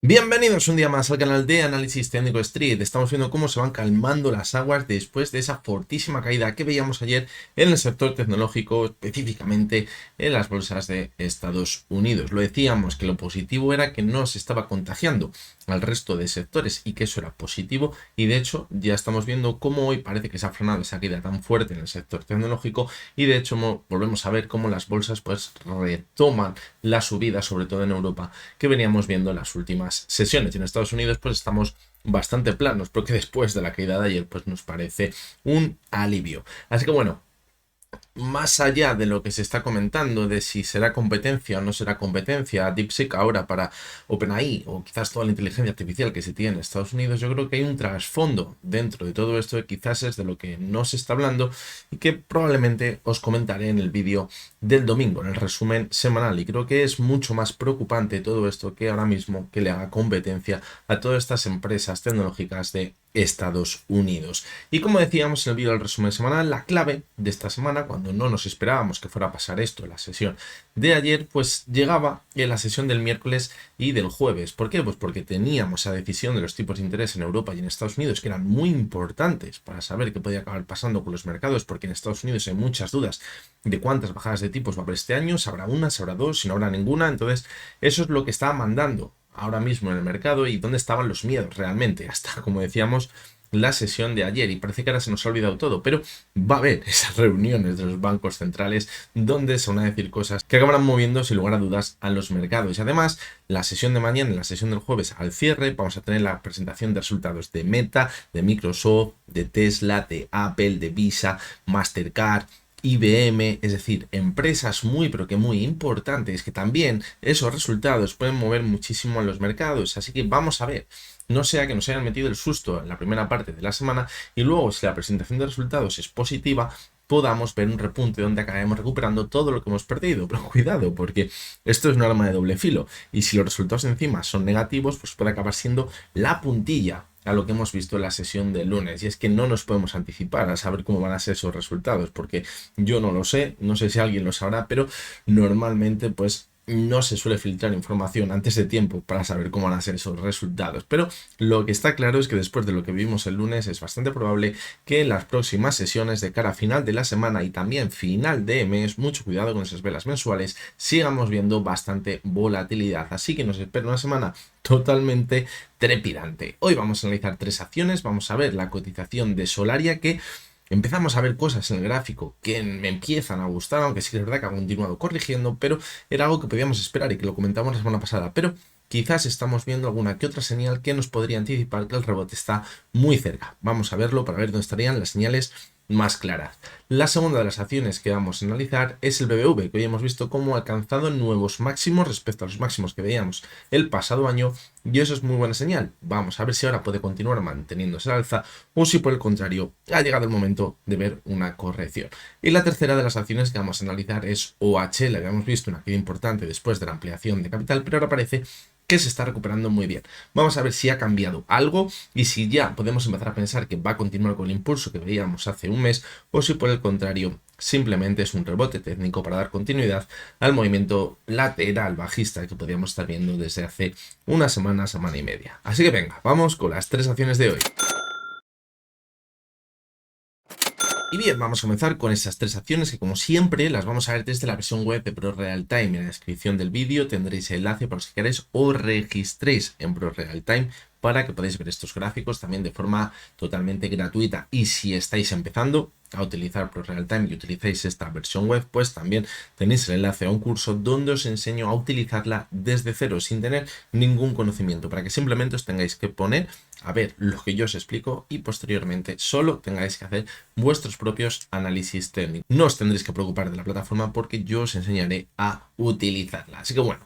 Bienvenidos un día más al canal de Análisis Técnico Street. Estamos viendo cómo se van calmando las aguas después de esa fortísima caída que veíamos ayer en el sector tecnológico, específicamente en las bolsas de Estados Unidos. Lo decíamos que lo positivo era que no se estaba contagiando al resto de sectores y que eso era positivo, y de hecho ya estamos viendo cómo hoy parece que se ha frenado esa caída tan fuerte en el sector tecnológico y de hecho volvemos a ver cómo las bolsas pues retoman la subida, sobre todo en Europa, que veníamos viendo en las últimas sesiones. Y en Estados Unidos pues estamos bastante planos, porque después de la caída de ayer pues nos parece un alivio. Así que bueno, más allá de lo que se está comentando de si será competencia o no será competencia DeepSeek ahora para OpenAI o quizás toda la inteligencia artificial que se tiene en Estados Unidos, yo creo que hay un trasfondo dentro de todo esto que quizás es de lo que no se está hablando y que probablemente os comentaré en el vídeo del domingo, en el resumen semanal. Y creo que es mucho más preocupante todo esto que ahora mismo que le haga competencia a todas estas empresas tecnológicas de Estados Unidos. Y como decíamos en el vídeo del resumen semanal, la clave de esta semana, cuando no nos esperábamos que fuera a pasar esto en la sesión de ayer, pues llegaba en la sesión del miércoles y del jueves. ¿Por qué? Pues porque teníamos esa decisión de los tipos de interés en Europa y en Estados Unidos que eran muy importantes para saber qué podía acabar pasando con los mercados, porque en Estados Unidos hay muchas dudas de cuántas bajadas de tipos va a haber este año, si habrá una, si habrá dos, si no habrá ninguna. Entonces eso es lo que está mandando ahora mismo en el mercado y dónde estaban los miedos realmente, hasta como decíamos la sesión de ayer, y parece que ahora se nos ha olvidado todo, pero va a haber esas reuniones de los bancos centrales donde se van a decir cosas que acabarán moviendo sin lugar a dudas a los mercados. Y además, la sesión de mañana y la sesión del jueves al cierre vamos a tener la presentación de resultados de Meta, de Microsoft, de Tesla, de Apple, de Visa, Mastercard, IBM, es decir, empresas muy pero que muy importantes, que también esos resultados pueden mover muchísimo a los mercados. Así que vamos a ver, no sea que nos hayan metido el susto en la primera parte de la semana y luego, si la presentación de resultados es positiva, podamos ver un repunte donde acabemos recuperando todo lo que hemos perdido. Pero cuidado, porque esto es un arma de doble filo, y si los resultados encima son negativos, pues puede acabar siendo la puntilla a lo que hemos visto en la sesión del lunes. Y es que no nos podemos anticipar a saber cómo van a ser esos resultados, porque yo no lo sé, no sé si alguien lo sabrá, pero normalmente pues no se suele filtrar información antes de tiempo para saber cómo van a ser esos resultados. Pero lo que está claro es que después de lo que vimos el lunes es bastante probable que en las próximas sesiones de cara a final de la semana y también final de mes, mucho cuidado con esas velas mensuales, sigamos viendo bastante volatilidad. Así que nos espera una semana totalmente trepidante. Hoy vamos a analizar tres acciones. Vamos a ver la cotización de Solaria, que empezamos a ver cosas en el gráfico que me empiezan a gustar, aunque sí que es verdad que ha continuado corrigiendo, pero era algo que podíamos esperar y que lo comentamos la semana pasada. Pero quizás estamos viendo alguna que otra señal que nos podría anticipar que el rebote está muy cerca. Vamos a verlo para ver dónde estarían las señales más claras. La segunda de las acciones que vamos a analizar es el BBV, que hoy hemos visto cómo ha alcanzado nuevos máximos respecto a los máximos que veíamos el pasado año, y eso es muy buena señal. Vamos a ver si ahora puede continuar manteniéndose al alza o si por el contrario ha llegado el momento de ver una corrección. Y la tercera de las acciones que vamos a analizar es OHL, que hemos visto una caída importante después de la ampliación de capital, pero ahora parece que se está recuperando muy bien. Vamos a ver si ha cambiado algo y si ya podemos empezar a pensar que va a continuar con el impulso que veíamos hace un mes, o si por el contrario simplemente es un rebote técnico para dar continuidad al movimiento lateral bajista que podíamos estar viendo desde hace una semana, semana y media. Así que venga, vamos con las tres acciones de hoy. Y bien, vamos a comenzar con estas tres acciones que, como siempre, las vamos a ver desde la versión web de ProRealTime. En la descripción del vídeo tendréis el enlace para que si queréis os registréis en ProRealTime para que podáis ver estos gráficos también de forma totalmente gratuita. Y si estáis empezando a utilizar ProRealTime y utilizáis esta versión web, pues también tenéis el enlace a un curso donde os enseño a utilizarla desde cero, sin tener ningún conocimiento, para que simplemente os tengáis que poner a ver lo que yo os explico y posteriormente solo tengáis que hacer vuestros propios análisis técnicos. No os tendréis que preocupar de la plataforma porque yo os enseñaré a utilizarla. Así que bueno,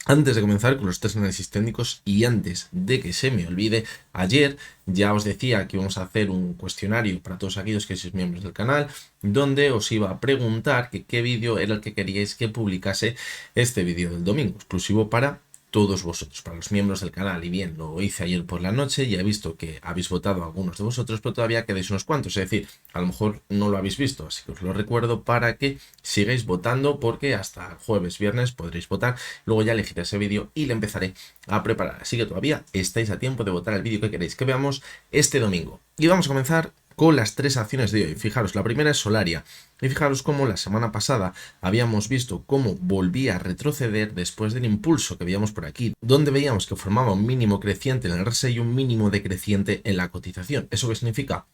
antes de comenzar con los tres análisis técnicos y antes de que se me olvide, ayer ya os decía que íbamos a hacer un cuestionario para todos aquellos que sois miembros del canal, donde os iba a preguntar que qué vídeo era el que queríais que publicase este vídeo del domingo, exclusivo para todos vosotros, para los miembros del canal. Y bien, lo hice ayer por la noche y he visto que habéis votado algunos de vosotros, pero todavía quedáis unos cuantos. Es decir, a lo mejor no lo habéis visto, así que os lo recuerdo para que sigáis votando, porque hasta el jueves, viernes podréis votar. Luego ya elegiré ese vídeo y le empezaré a preparar. Así que todavía estáis a tiempo de votar el vídeo que queréis que veamos este domingo. Y vamos a comenzar con las 3 acciones de hoy. Fijaros, la primera es Solaria. Y fijaros cómo la semana pasada habíamos visto cómo volvía a retroceder después del impulso que veíamos por aquí, donde veíamos que formaba un mínimo creciente en el RSI y un mínimo decreciente en la cotización. ¿Eso qué significa?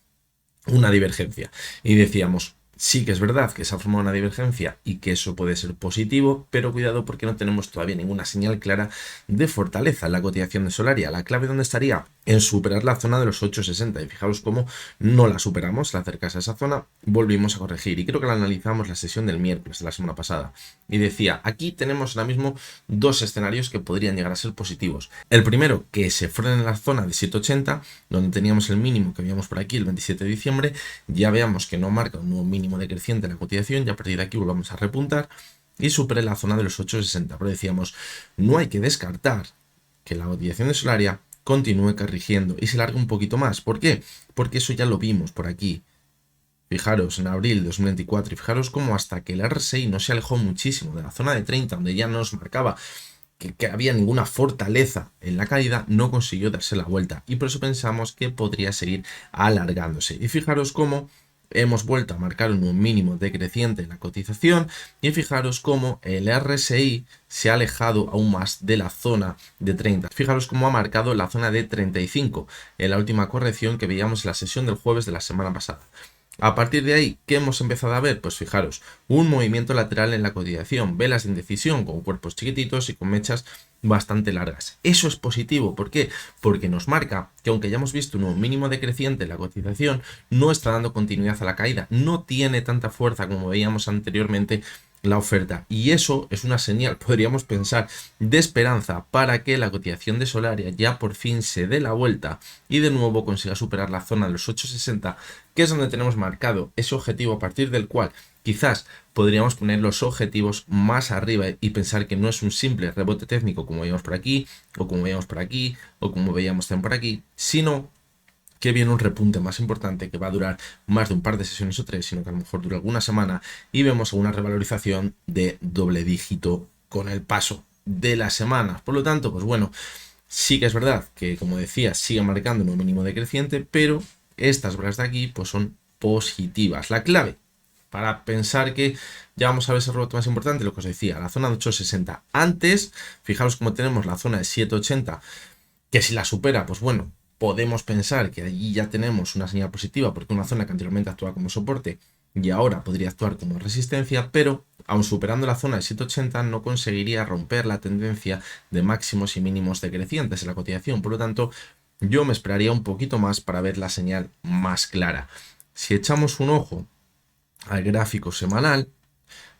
Una divergencia. Y decíamos, sí que es verdad que se ha formado una divergencia y que eso puede ser positivo, pero cuidado porque no tenemos todavía ninguna señal clara de fortaleza en la cotización de Solaria. ¿La clave dónde estaría? En superar la zona de los 8,60, y fijaros cómo no la superamos. Al acercarse a esa zona volvimos a corregir, y creo que la analizamos la sesión del miércoles de la semana pasada y decía, aquí tenemos ahora mismo dos escenarios que podrían llegar a ser positivos. El primero, que se frene en la zona de 7,80, donde teníamos el mínimo que veíamos por aquí el 27 de diciembre, ya veamos que no marca un nuevo mínimo decreciente en la cotización, y a partir de aquí volvamos a repuntar y supere la zona de los 8,60. Pero decíamos, no hay que descartar que la cotización de Solaria continúe corrigiendo y se largue un poquito más. ¿Por qué? Porque eso ya lo vimos por aquí. Fijaros, en abril de 2024, y fijaros cómo hasta que el RSI no se alejó muchísimo de la zona de 30, donde ya nos marcaba que había ninguna fortaleza en la caída, no consiguió darse la vuelta, y por eso pensamos que podría seguir alargándose. Y fijaros cómo hemos vuelto a marcar un mínimo decreciente en la cotización, y fijaros cómo el RSI se ha alejado aún más de la zona de 30. Fijaros cómo ha marcado la zona de 35 en la última corrección que veíamos en la sesión del jueves de la semana pasada. A partir de ahí, ¿qué hemos empezado a ver? Pues fijaros, un movimiento lateral en la cotización, velas de indecisión con cuerpos chiquititos y con mechas bastante largas. Eso es positivo. ¿Por qué? Porque nos marca que aunque hayamos visto un nuevo mínimo decreciente en la cotización, no está dando continuidad a la caída, no tiene tanta fuerza como veíamos anteriormente la oferta, y eso es una señal, podríamos pensar, de esperanza para que la cotización de Solaria ya por fin se dé la vuelta y de nuevo consiga superar la zona de los 8,60, que es donde tenemos marcado ese objetivo a partir del cual quizás podríamos poner los objetivos más arriba y pensar que no es un simple rebote técnico como veíamos por aquí, o como veíamos por aquí, o como veíamos también por aquí, sino que viene un repunte más importante que va a durar más de un par de sesiones o 3, sino que a lo mejor dura alguna semana, y vemos una revalorización de doble dígito con el paso de las semanas. Por lo tanto, pues bueno, sí que es verdad que, como decía, sigue marcando un mínimo decreciente, pero estas velas de aquí pues son positivas. La clave para pensar que ya vamos a ver ese rebote más importante, lo que os decía, la zona de 8,60. Antes, fijaros cómo tenemos la zona de 7,80, que si la supera, pues bueno, podemos pensar que allí ya tenemos una señal positiva, porque una zona que anteriormente actuaba como soporte y ahora podría actuar como resistencia, pero aun superando la zona de 7,80 no conseguiría romper la tendencia de máximos y mínimos decrecientes en la cotización. Por lo tanto, yo me esperaría un poquito más para ver la señal más clara. Si echamos un ojo al gráfico semanal,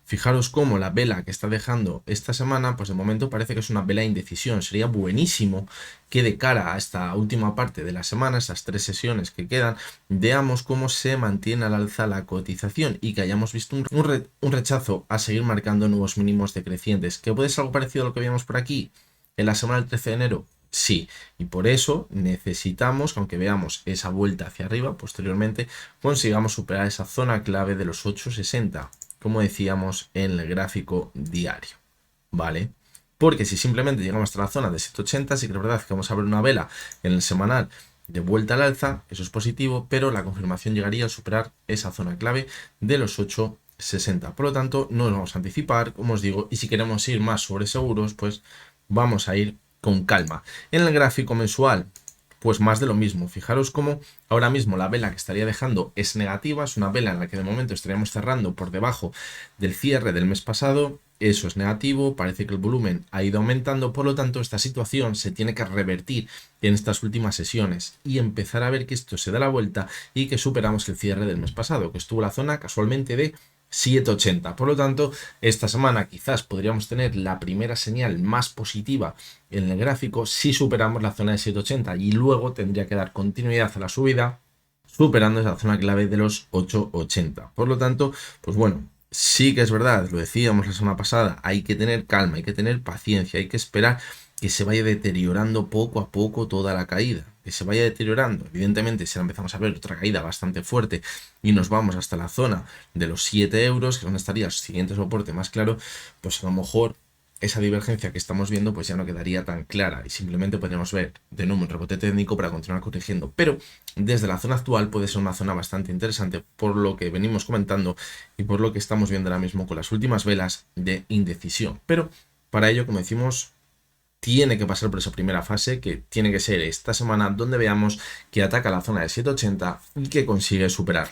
fijaros cómo la vela que está dejando esta semana, pues de momento parece que es una vela de indecisión. Sería buenísimo que de cara a esta última parte de la semana, estas 3 sesiones que quedan, veamos cómo se mantiene al alza la cotización y que hayamos visto un rechazo a seguir marcando nuevos mínimos decrecientes. ¿Que puede ser algo parecido a lo que veíamos por aquí en la semana del 13 de enero? Sí, y por eso necesitamos, aunque veamos esa vuelta hacia arriba, posteriormente consigamos superar esa zona clave de los 8,60. Como decíamos en el gráfico diario, ¿vale? Porque si simplemente llegamos hasta la zona de 7,80, sí que es verdad que vamos a ver una vela en el semanal de vuelta al alza, eso es positivo, pero la confirmación llegaría al superar esa zona clave de los 8,60. Por lo tanto, no nos vamos a anticipar, como os digo, y si queremos ir más sobre seguros, pues vamos a ir con calma. En el gráfico mensual, pues más de lo mismo. Fijaros cómo ahora mismo la vela que estaría dejando es negativa, es una vela en la que de momento estaríamos cerrando por debajo del cierre del mes pasado. Eso es negativo, parece que el volumen ha ido aumentando, por lo tanto esta situación se tiene que revertir en estas últimas sesiones y empezar a ver que esto se da la vuelta y que superamos el cierre del mes pasado, que estuvo la zona casualmente de 7,80. Por lo tanto, esta semana quizás podríamos tener la primera señal más positiva en el gráfico si superamos la zona de 7,80, y luego tendría que dar continuidad a la subida superando esa zona clave de los 8,80. Por lo tanto, pues bueno, sí que es verdad, lo decíamos la semana pasada, hay que tener calma, hay que tener paciencia, hay que esperar que se vaya deteriorando poco a poco toda la caída, que se vaya deteriorando. Evidentemente, si ahora empezamos a ver otra caída bastante fuerte y nos vamos hasta la zona de los 7 euros, que es donde estaría el siguiente soporte más claro, pues a lo mejor esa divergencia que estamos viendo pues ya no quedaría tan clara y simplemente podríamos ver de nuevo un rebote técnico para continuar corrigiendo. Pero desde la zona actual puede ser una zona bastante interesante por lo que venimos comentando y por lo que estamos viendo ahora mismo con las últimas velas de indecisión. Pero para ello, como decimos, tiene que pasar por esa primera fase, que tiene que ser esta semana donde veamos que ataca la zona de 780 y que consigue superar.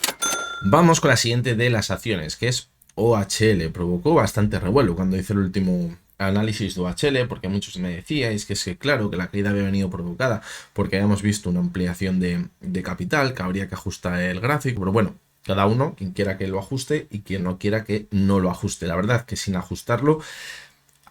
Vamos con la siguiente de las acciones, que es OHL. Provocó bastante revuelo cuando hice el último análisis de OHL, porque muchos me decíais que es que claro, que la caída había venido provocada porque habíamos visto una ampliación de capital, que habría que ajustar el gráfico, pero bueno, cada uno, quien quiera que lo ajuste y quien no quiera que no lo ajuste. La verdad que sin ajustarlo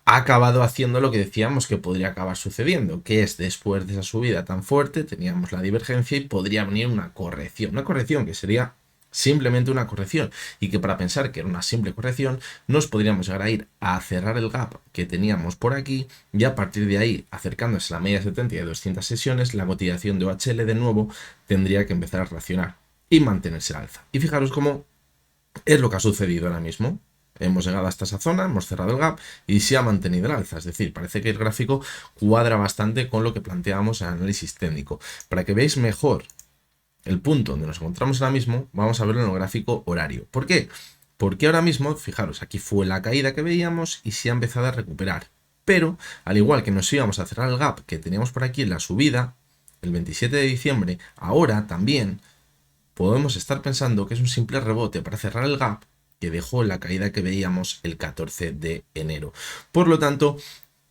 ha acabado haciendo lo que decíamos que podría acabar sucediendo, que es después de esa subida tan fuerte teníamos la divergencia y podría venir una corrección que sería simplemente una corrección y que para pensar que era una simple corrección nos podríamos llegar a ir a cerrar el gap que teníamos por aquí y a partir de ahí, acercándose a la media 70 de 200 sesiones, la cotización de OHL de nuevo tendría que empezar a reaccionar y mantenerse al alza. Y fijaros cómo es lo que ha sucedido ahora mismo. Hemos llegado hasta esa zona, hemos cerrado el gap y se ha mantenido el alza. Es decir, parece que el gráfico cuadra bastante con lo que planteamos en el análisis técnico. Para que veáis mejor el punto donde nos encontramos ahora mismo, vamos a verlo en el gráfico horario. ¿Por qué? Porque ahora mismo, fijaros, aquí fue la caída que veíamos y se ha empezado a recuperar. Pero, al igual que nos íbamos a cerrar el gap que teníamos por aquí en la subida, el 27 de diciembre, ahora también podemos estar pensando que es un simple rebote para cerrar el gap que dejó la caída que veíamos el 14 de enero. Por lo tanto,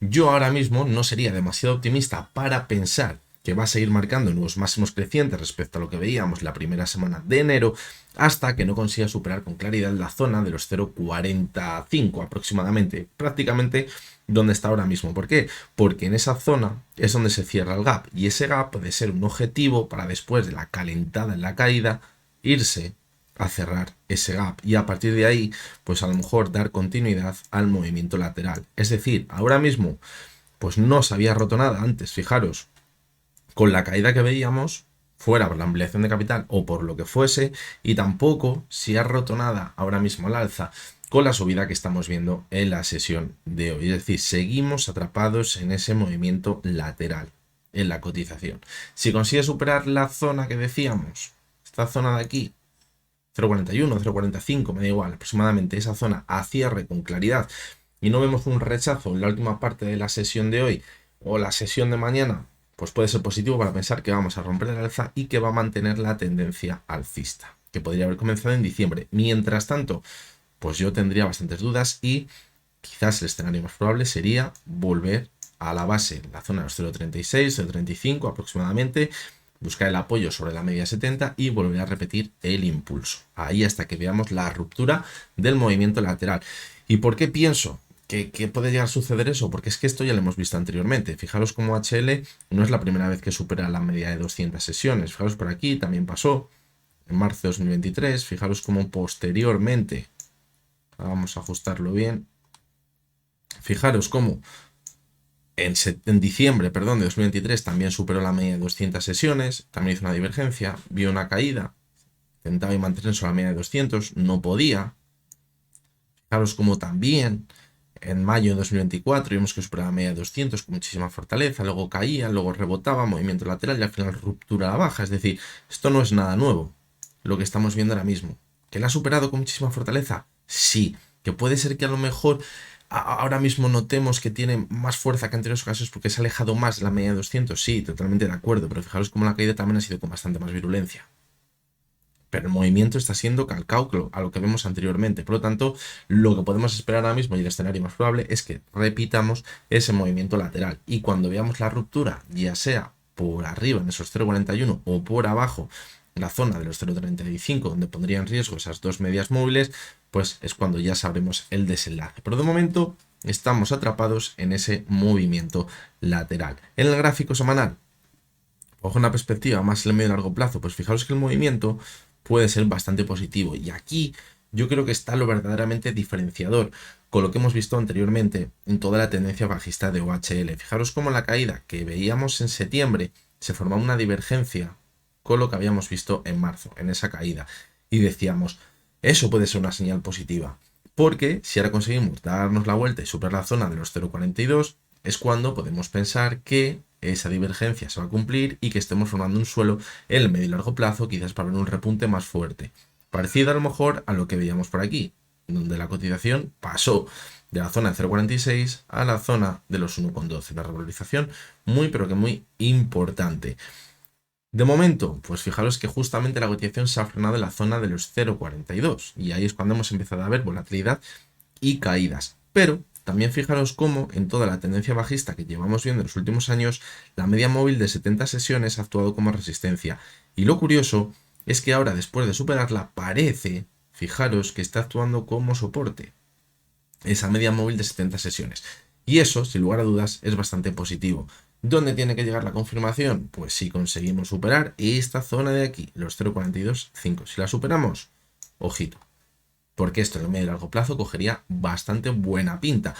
yo ahora mismo no sería demasiado optimista para pensar que va a seguir marcando nuevos máximos crecientes respecto a lo que veíamos la primera semana de enero, hasta que no consiga superar con claridad la zona de los 0,45 aproximadamente, prácticamente donde está ahora mismo. ¿Por qué? Porque en esa zona es donde se cierra el gap, y ese gap puede ser un objetivo para después de la calentada en la caída, irse a cerrar ese gap y a partir de ahí pues a lo mejor dar continuidad al movimiento lateral. Es decir, ahora mismo pues no se había roto nada antes, fijaros, con la caída que veíamos, fuera por la ampliación de capital o por lo que fuese, y tampoco se ha roto nada ahora mismo al alza con la subida que estamos viendo en la sesión de hoy. Es decir, seguimos atrapados en ese movimiento lateral en la cotización. Si consigue superar la zona que decíamos, esta zona de aquí, 0,41, 0,45, me da igual, aproximadamente esa zona a cierre con claridad, y no vemos un rechazo en la última parte de la sesión de hoy o la sesión de mañana, pues puede ser positivo para pensar que vamos a romper el alza y que va a mantener la tendencia alcista, que podría haber comenzado en diciembre. Mientras tanto, pues yo tendría bastantes dudas y quizás el escenario más probable sería volver a la base, la zona de los 0,36, 0,35 aproximadamente, buscar el apoyo sobre la media 70 y volver a repetir el impulso. Ahí hasta que veamos la ruptura del movimiento lateral. ¿Y por qué pienso que puede llegar a suceder eso? Porque es que esto ya lo hemos visto anteriormente. Fijaros cómo HL no es la primera vez que supera la media de 200 sesiones. Fijaros por aquí, también pasó en marzo de 2023. Fijaros cómo posteriormente, vamos a ajustarlo bien, fijaros cómo en diciembre, de 2023 también superó la media de 200 sesiones, también hizo una divergencia, vio una caída, intentaba mantenerse a la media de 200, no podía. Fijaros como también en mayo de 2024 vimos que superaba la media de 200 con muchísima fortaleza, luego caía, luego rebotaba, movimiento lateral y al final ruptura a la baja. Es decir, esto no es nada nuevo, lo que estamos viendo ahora mismo. ¿Que la ha superado con muchísima fortaleza? Sí. ¿Que puede ser que a lo mejor ahora mismo notemos que tiene más fuerza que en anteriores ocasiones porque se ha alejado más de la media de 200? Sí, totalmente de acuerdo, pero fijaros cómo la caída también ha sido con bastante más virulencia. Pero el movimiento está siendo calcado a lo que vemos anteriormente. Por lo tanto, lo que podemos esperar ahora mismo y el escenario más probable es que repitamos ese movimiento lateral. Y cuando veamos la ruptura, ya sea por arriba en esos 0,41 o por abajo en la zona de los 0,35, donde pondría en riesgo esas dos medias móviles, pues es cuando ya sabremos el desenlace. Pero de momento estamos atrapados en ese movimiento lateral. En el gráfico semanal, ojo, una perspectiva más en el medio y largo plazo, pues fijaros que el movimiento puede ser bastante positivo. Y aquí yo creo que está lo verdaderamente diferenciador con lo que hemos visto anteriormente en toda la tendencia bajista de OHL. Fijaros cómo la caída que veíamos en septiembre se formaba una divergencia con lo que habíamos visto en marzo, en esa caída. Y decíamos, eso puede ser una señal positiva, porque si ahora conseguimos darnos la vuelta y superar la zona de los 0,42, es cuando podemos pensar que esa divergencia se va a cumplir y que estemos formando un suelo en el medio y largo plazo, quizás para ver un repunte más fuerte. Parecido a lo mejor a lo que veíamos por aquí, donde la cotización pasó de la zona de 0,46 a la zona de los 1,12. Una revalorización muy, pero que muy importante. De momento, pues fijaros que justamente la cotización se ha frenado en la zona de los 0,42 y ahí es cuando hemos empezado a ver volatilidad y caídas. Pero también fijaros cómo en toda la tendencia bajista que llevamos viendo en los últimos años, la media móvil de 70 sesiones ha actuado como resistencia. Y lo curioso es que ahora, después de superarla, parece, fijaros, que está actuando como soporte. Esa media móvil de 70 sesiones. Y eso, sin lugar a dudas, es bastante positivo. ¿Dónde tiene que llegar la confirmación? Pues si conseguimos superar esta zona de aquí, los 0,42,5. Si la superamos, ojito, porque esto en el medio y largo plazo cogería bastante buena pinta.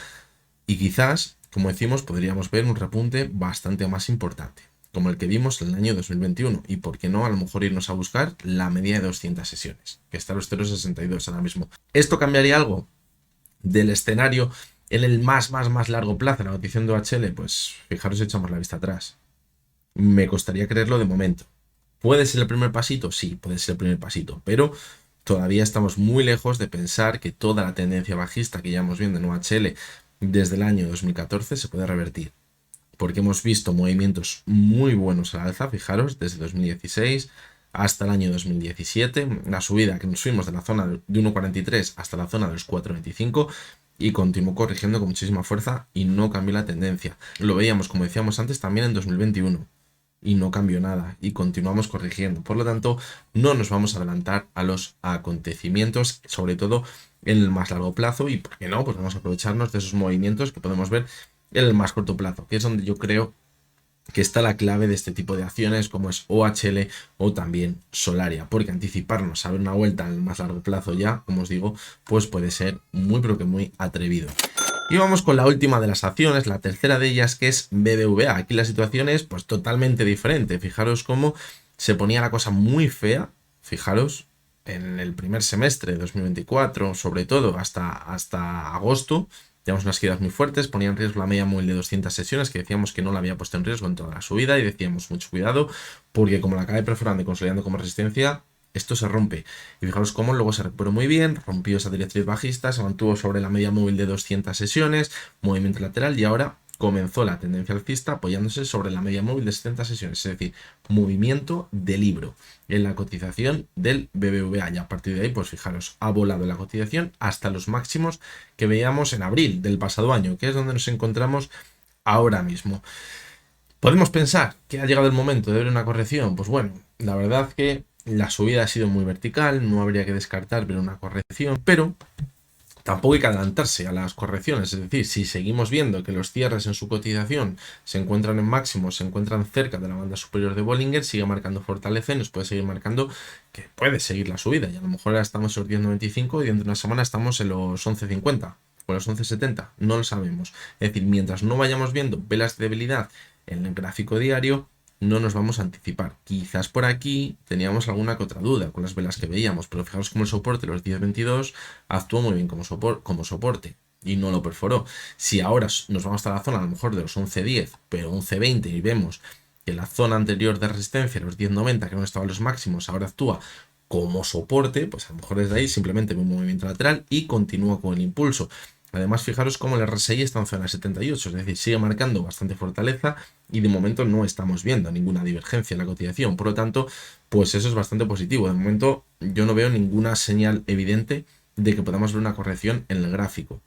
Y quizás, como decimos, podríamos ver un repunte bastante más importante, como el que vimos en el año 2021. Y por qué no, a lo mejor irnos a buscar la media de 200 sesiones, que está a los 0,62 ahora mismo. ¿Esto cambiaría algo del escenario en el más largo plazo, la noticia de OHL? Pues fijaros, echamos la vista atrás. Me costaría creerlo de momento. ¿Puede ser el primer pasito? Sí, puede ser el primer pasito, pero todavía estamos muy lejos de pensar que toda la tendencia bajista que llevamos viendo en OHL desde el año 2014 se puede revertir. Porque hemos visto movimientos muy buenos al alza, fijaros, desde 2016 hasta el año 2017, la subida que nos fuimos de la zona de 1,43 hasta la zona de los 4,25 y continuó corrigiendo con muchísima fuerza y no cambió la tendencia. Lo veíamos, como decíamos antes, también en 2021 y no cambió nada y continuamos corrigiendo. Por lo tanto, no nos vamos a adelantar a los acontecimientos, sobre todo en el más largo plazo, y por qué no, pues vamos a aprovecharnos de esos movimientos que podemos ver en el más corto plazo, que es donde yo creo que está la clave de este tipo de acciones como es OHL o también Solaria, porque anticiparnos a ver una vuelta en el más largo plazo ya, como os digo, pues puede ser muy pero que muy atrevido. Y vamos con la última de las acciones, la tercera de ellas, que es BBVA. Aquí la situación es pues totalmente diferente. Fijaros cómo se ponía la cosa muy fea, fijaros, en el primer semestre de 2024, sobre todo hasta agosto. Teníamos unas caídas muy fuertes, ponía en riesgo la media móvil de 200 sesiones, que decíamos que no la había puesto en riesgo en toda la subida, y decíamos mucho cuidado, porque como la acabé perforando y consolidando como resistencia, esto se rompe. Y fijaros cómo luego se recuperó muy bien, rompió esa directriz bajista, se mantuvo sobre la media móvil de 200 sesiones, movimiento lateral, y ahora comenzó la tendencia alcista apoyándose sobre la media móvil de 70 sesiones, es decir, movimiento de libro en la cotización del BBVA. Y a partir de ahí, pues fijaros, ha volado la cotización hasta los máximos que veíamos en abril del pasado año, que es donde nos encontramos ahora mismo. ¿Podemos pensar que ha llegado el momento de ver una corrección? Pues bueno, la verdad que la subida ha sido muy vertical, no habría que descartar ver una corrección, pero tampoco hay que adelantarse a las correcciones. Es decir, si seguimos viendo que los cierres en su cotización se encuentran en máximos, se encuentran cerca de la banda superior de Bollinger, sigue marcando fortaleza y nos puede seguir marcando que puede seguir la subida. Y a lo mejor ahora estamos en los 10,95 y dentro de una semana estamos en los 11,50 o los 11,70. No lo sabemos. Es decir, mientras no vayamos viendo velas de debilidad en el gráfico diario, no nos vamos a anticipar. Quizás por aquí teníamos alguna que otra duda con las velas que veíamos, pero fijaros como el soporte, los 10,22, actuó muy bien como soporte y no lo perforó. Si ahora nos vamos hasta la zona a lo mejor de los 11,10, pero 11,20 y vemos que la zona anterior de resistencia, los 10,90, que no estaban los máximos, ahora actúa como soporte, pues a lo mejor desde ahí simplemente ve un movimiento lateral y continúa con el impulso. Además, fijaros cómo el RSI está en zona 78, es decir, sigue marcando bastante fortaleza y de momento no estamos viendo ninguna divergencia en la cotización. Por lo tanto, pues eso es bastante positivo. De momento yo no veo ninguna señal evidente de que podamos ver una corrección en el gráfico.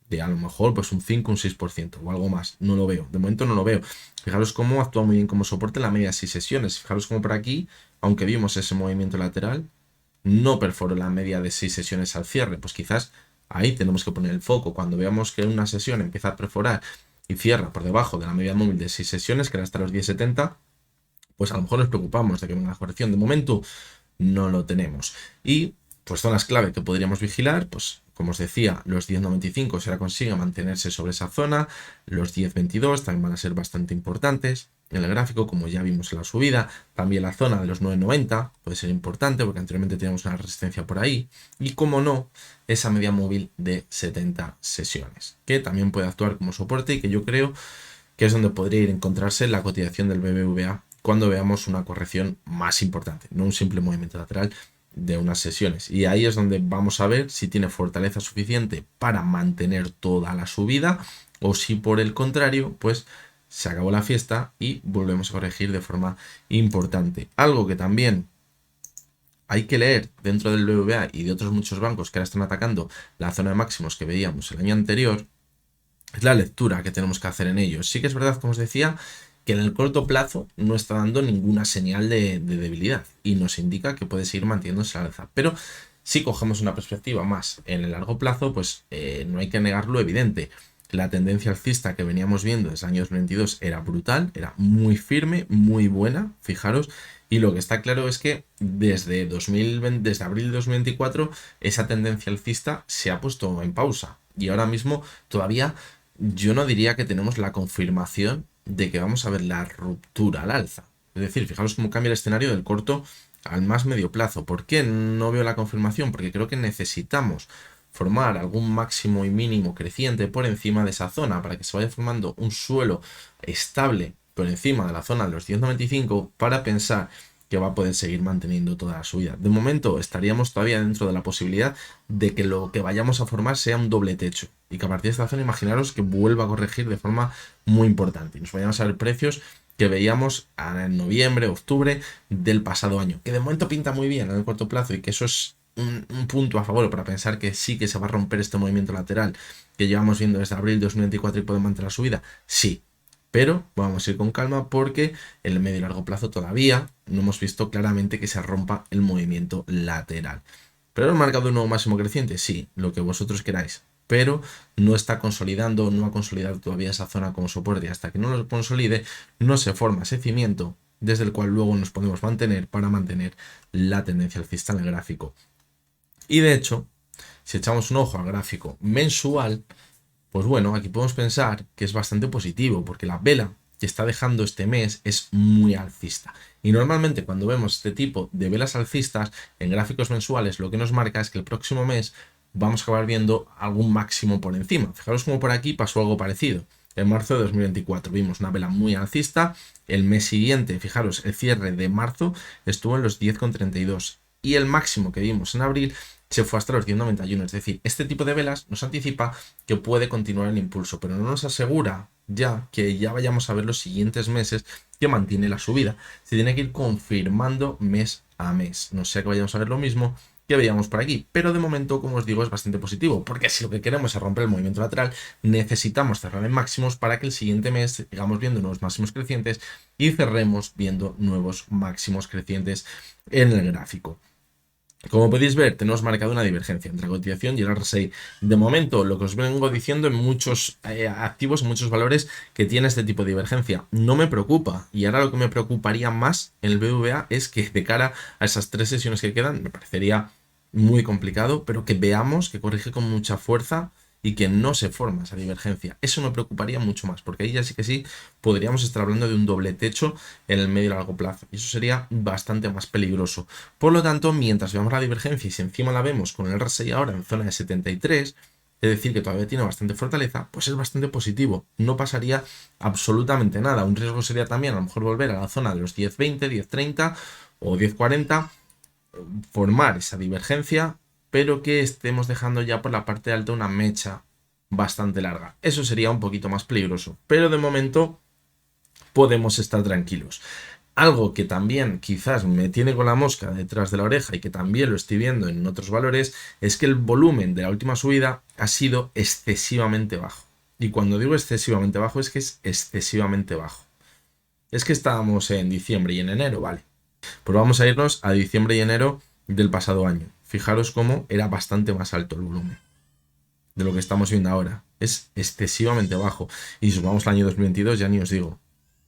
De a lo mejor pues un 5, un 6% o algo más. No lo veo. De momento no lo veo. Fijaros cómo actúa muy bien como soporte en la media de 6 sesiones. Fijaros cómo por aquí, aunque vimos ese movimiento lateral, no perforó la media de 6 sesiones al cierre. Pues quizás ahí tenemos que poner el foco. Cuando veamos que una sesión empieza a perforar y cierra por debajo de la media móvil de 6 sesiones, que era hasta los 10,70, pues a lo mejor nos preocupamos de que venga la corrección. De momento no lo tenemos. Y Pues zonas clave que podríamos vigilar, pues como os decía, los 10.95 si ahora consigue mantenerse sobre esa zona, los 10.22 también van a ser bastante importantes en el gráfico, como ya vimos en la subida, también la zona de los 9.90 puede ser importante porque anteriormente teníamos una resistencia por ahí, y como no, esa media móvil de 70 sesiones, que también puede actuar como soporte y que yo creo que es donde podría ir a encontrarse la cotización del BBVA cuando veamos una corrección más importante, no un simple movimiento lateral de unas sesiones. Y ahí es donde vamos a ver si tiene fortaleza suficiente para mantener toda la subida o si por el contrario, pues se acabó la fiesta y volvemos a corregir de forma importante. Algo que también hay que leer dentro del BBVA y de otros muchos bancos que ahora están atacando la zona de máximos que veíamos el año anterior, es la lectura que tenemos que hacer en ellos. Sí que es verdad, como os decía, que en el corto plazo no está dando ninguna señal de debilidad y nos indica que puede seguir manteniéndose al alza. Pero si cogemos una perspectiva más en el largo plazo, pues no hay que negar lo evidente. La tendencia alcista que veníamos viendo desde el año 2022 era brutal, era muy firme, muy buena, fijaros, y lo que está claro es que desde abril de 2024 esa tendencia alcista se ha puesto en pausa y ahora mismo todavía yo no diría que tenemos la confirmación de que vamos a ver la ruptura al alza. Es decir, fijaros cómo cambia el escenario del corto al más medio plazo. ¿Por qué no veo la confirmación? Porque creo que necesitamos formar algún máximo y mínimo creciente por encima de esa zona para que se vaya formando un suelo estable por encima de la zona de los 10.95 para pensar que va a poder seguir manteniendo toda la subida. De momento estaríamos todavía dentro de la posibilidad de que lo que vayamos a formar sea un doble techo y que a partir de esta zona imaginaros que vuelva a corregir de forma muy importante y nos vayamos a ver precios que veíamos en noviembre, octubre del pasado año, que de momento pinta muy bien en el corto plazo y que eso es un punto a favor para pensar que sí que se va a romper este movimiento lateral que llevamos viendo desde abril de 2024 y podemos mantener la subida, sí. Pero vamos a ir con calma porque en el medio y largo plazo todavía no hemos visto claramente que se rompa el movimiento lateral. ¿Pero hemos marcado un nuevo máximo creciente? Sí, lo que vosotros queráis. Pero no está consolidando, no ha consolidado todavía esa zona como soporte. Hasta que no lo consolide, no se forma ese cimiento desde el cual luego nos podemos mantener para mantener la tendencia alcista en el gráfico. Y de hecho, si echamos un ojo al gráfico mensual, pues bueno, aquí podemos pensar que es bastante positivo, porque la vela que está dejando este mes es muy alcista. Y normalmente cuando vemos este tipo de velas alcistas en gráficos mensuales, lo que nos marca es que el próximo mes vamos a acabar viendo algún máximo por encima. Fijaros como por aquí pasó algo parecido. En marzo de 2024 vimos una vela muy alcista. El mes siguiente, fijaros, el cierre de marzo estuvo en los 10,32. Y el máximo que vimos en abril se fue hasta los 10,91. Es decir, este tipo de velas nos anticipa que puede continuar el impulso, pero no nos asegura ya que ya vayamos a ver los siguientes meses que mantiene la subida. Se tiene que ir confirmando mes a mes. No sea que vayamos a ver lo mismo que veíamos por aquí, pero de momento, como os digo, es bastante positivo, porque si lo que queremos es romper el movimiento lateral, necesitamos cerrar en máximos para que el siguiente mes sigamos viendo nuevos máximos crecientes y cerremos viendo nuevos máximos crecientes en el gráfico. Como podéis ver, tenemos marcado una divergencia entre la cotización y el RSI. De momento, lo que os vengo diciendo en muchos activos, en muchos valores que tiene este tipo de divergencia, no me preocupa. Y ahora lo que me preocuparía más en el BBVA es que de cara a esas 3 sesiones que quedan, me parecería muy complicado, pero que veamos que corrige con mucha fuerza y que no se forma esa divergencia. Eso me preocuparía mucho más, porque ahí ya sí que sí podríamos estar hablando de un doble techo en el medio y largo plazo. Y eso sería bastante más peligroso. Por lo tanto, mientras veamos la divergencia y si encima la vemos con el RSI ahora en zona de 73, es decir, que todavía tiene bastante fortaleza, pues es bastante positivo. No pasaría absolutamente nada. Un riesgo sería también a lo mejor volver a la zona de los 10.20, 10.30 o 10.40, formar esa divergencia, pero que estemos dejando ya por la parte alta una mecha bastante larga. Eso sería un poquito más peligroso, pero de momento podemos estar tranquilos. Algo que también quizás me tiene con la mosca detrás de la oreja y que también lo estoy viendo en otros valores es que el volumen de la última subida ha sido excesivamente bajo. Y cuando digo excesivamente bajo es que es excesivamente bajo. Es que estábamos en diciembre y en enero, vale. Pues vamos a irnos a diciembre y enero del pasado año. Fijaros cómo era bastante más alto el volumen de lo que estamos viendo ahora. Es excesivamente bajo. Y si nos vamos al año 2022, ya ni os digo.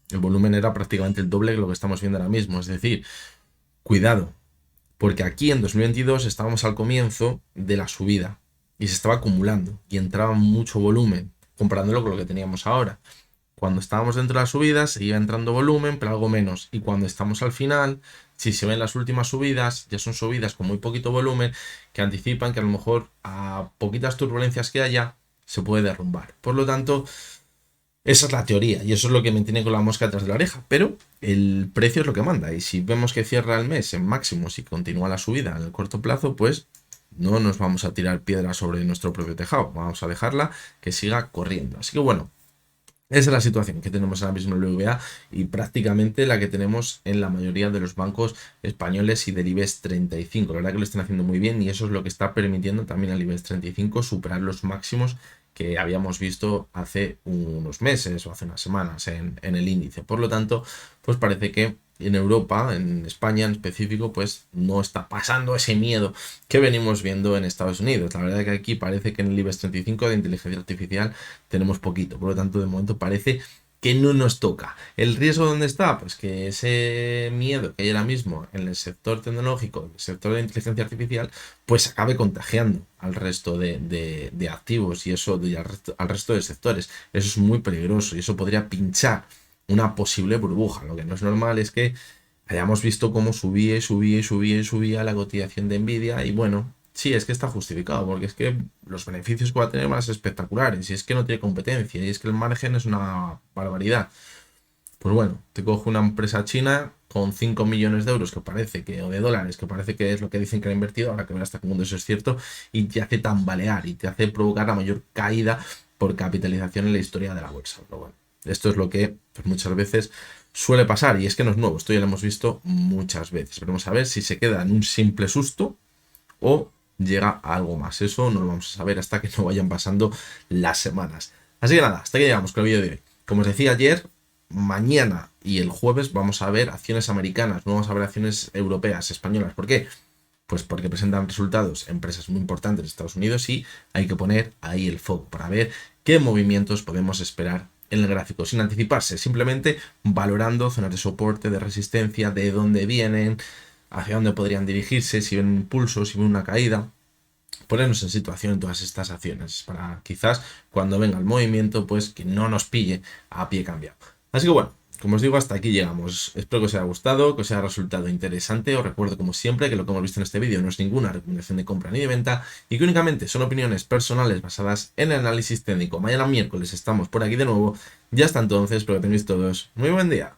El volumen era prácticamente el doble de lo que estamos viendo ahora mismo. Es decir, cuidado. Porque aquí en 2022 estábamos al comienzo de la subida y se estaba acumulando y entraba mucho volumen comparándolo con lo que teníamos ahora. Cuando estábamos dentro de la subida seguía entrando volumen, pero algo menos. Y cuando estamos al final, si se ven las últimas subidas, ya son subidas con muy poquito volumen que anticipan que a lo mejor a poquitas turbulencias que haya se puede derrumbar. Por lo tanto, esa es la teoría y eso es lo que me tiene con la mosca detrás de la oreja. Pero el precio es lo que manda. Y si vemos que cierra el mes en máximos y continúa la subida en el corto plazo, pues no nos vamos a tirar piedra sobre nuestro propio tejado. Vamos a dejarla que siga corriendo. Así que bueno, esa es la situación que tenemos ahora mismo en el BBVA y prácticamente la que tenemos en la mayoría de los bancos españoles y del IBEX 35. La verdad que lo están haciendo muy bien y eso es lo que está permitiendo también al IBEX 35 superar los máximos que habíamos visto hace unos meses o hace unas semanas en el índice. Por lo tanto, pues parece que en Europa, en España en específico, pues no está pasando ese miedo que venimos viendo en Estados Unidos. La verdad que aquí parece que en el IBEX 35 de inteligencia artificial tenemos poquito, por lo tanto de momento parece que no nos toca. ¿El riesgo dónde está? Pues que ese miedo que hay ahora mismo en el sector tecnológico, en el sector de inteligencia artificial, pues acabe contagiando al resto de activos y eso y al resto de sectores. Eso es muy peligroso y eso podría pinchar una posible burbuja. Lo que no es normal es que hayamos visto cómo subía y subía y subía y subía la cotización de Nvidia y bueno, sí, es que está justificado, porque es que los beneficios que va a tener van a ser espectaculares, y es que no tiene competencia, y es que el margen es una barbaridad. Pues bueno, te coge una empresa china con 5 millones de euros, que parece que, o de dólares, que parece que es lo que dicen que han invertido, ahora que verás hasta qué mundo eso es cierto, y te hace tambalear, y te hace provocar la mayor caída por capitalización en la historia de la bolsa. Pero bueno, esto es lo que pues, muchas veces suele pasar, y es que no es nuevo, esto ya lo hemos visto muchas veces. Veremos a ver si se queda en un simple susto o llega a algo más. Eso no lo vamos a saber hasta que no vayan pasando las semanas. Así que nada, hasta aquí llegamos con el vídeo de hoy. Como os decía ayer, mañana y el jueves vamos a ver acciones americanas, no vamos a ver acciones europeas, españolas. ¿Por qué? Pues porque presentan resultados empresas muy importantes de Estados Unidos y hay que poner ahí el foco para ver qué movimientos podemos esperar en el gráfico, sin anticiparse, simplemente valorando zonas de soporte, de resistencia, de dónde vienen, hacia dónde podrían dirigirse, si ven un impulso, si ven una caída. Ponernos en situación en todas estas acciones para quizás cuando venga el movimiento pues que no nos pille a pie cambiado. Así que bueno, como os digo, hasta aquí llegamos. Espero que os haya gustado, que os haya resultado interesante. Os recuerdo como siempre que lo que hemos visto en este vídeo no es ninguna recomendación de compra ni de venta y que únicamente son opiniones personales basadas en el análisis técnico. Mañana miércoles estamos por aquí de nuevo y hasta entonces espero que tengáis todos muy buen día.